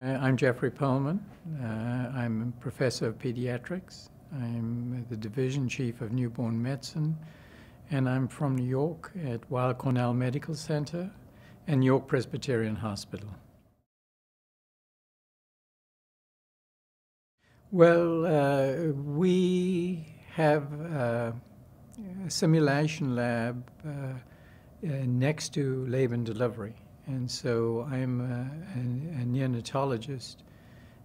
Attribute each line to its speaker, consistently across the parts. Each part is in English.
Speaker 1: I'm Jeffrey Perlman. I'm a professor of pediatrics. I'm the division chief of newborn medicine, and I'm from New York at Weill Cornell Medical Center and York Presbyterian Hospital. Well, we have a simulation lab next to labor and delivery. And so I'm a neonatologist,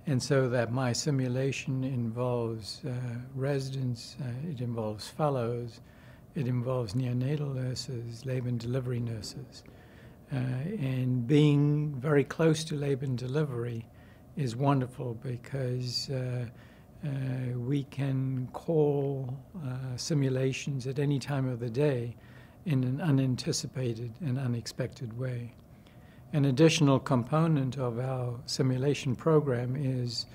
Speaker 1: and so that my simulation involves residents, it involves fellows, it involves neonatal nurses, labor and delivery nurses. And being very close to labor and delivery is wonderful because we can call simulations at any time of the day in an unanticipated and unexpected way. An additional component of our simulation program is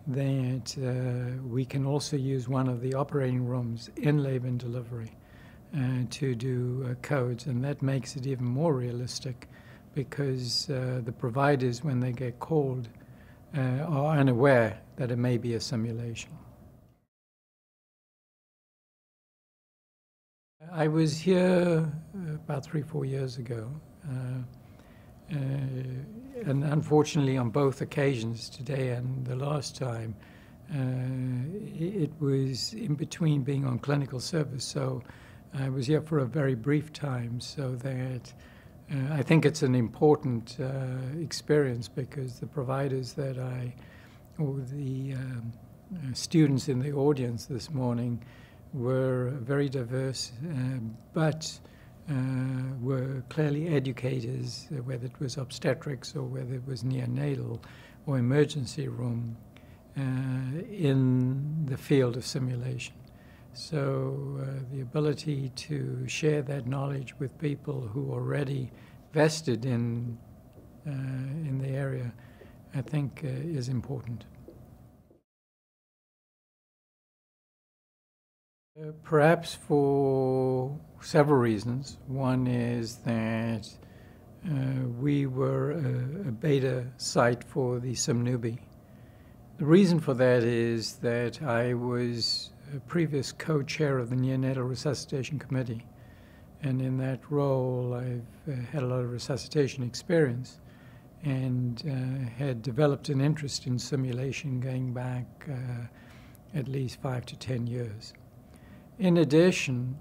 Speaker 1: that we can also use one of the operating rooms in labor and delivery to do codes, and that makes it even more realistic because the providers, when they get called, are unaware that it may be a simulation. I was here about 3-4 years ago. And unfortunately, on both occasions, today and the last time, it was in between being on clinical service. So I was here for a very brief time, so that I think it's an important experience because the providers that or the students in the audience this morning were very diverse, but were clearly educators, whether it was obstetrics or whether it was neonatal or emergency room, in the field of simulation. So the ability to share that knowledge with people who are already vested in the area, I think is important. Perhaps for several reasons. One is that we were a beta site for the SimNewbie. The reason for that is that I was a previous co-chair of the Neonatal Resuscitation Committee, and in that role I've had a lot of resuscitation experience and had developed an interest in simulation going back at least 5 to 10 years. In addition,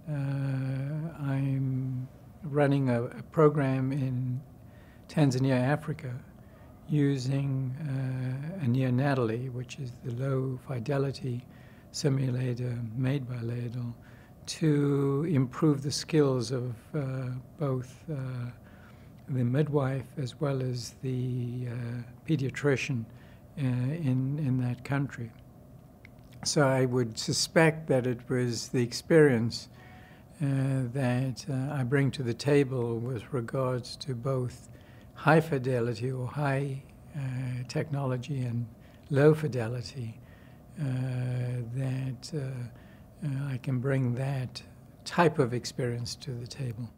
Speaker 1: I'm running a program in Tanzania, Africa, using a neonatally, which is the low-fidelity simulator made by Laerdal, to improve the skills of both the midwife as well as the pediatrician in that country. So I would suspect that it was the experience that I bring to the table with regards to both high fidelity or high technology and low fidelity that I can bring that type of experience to the table.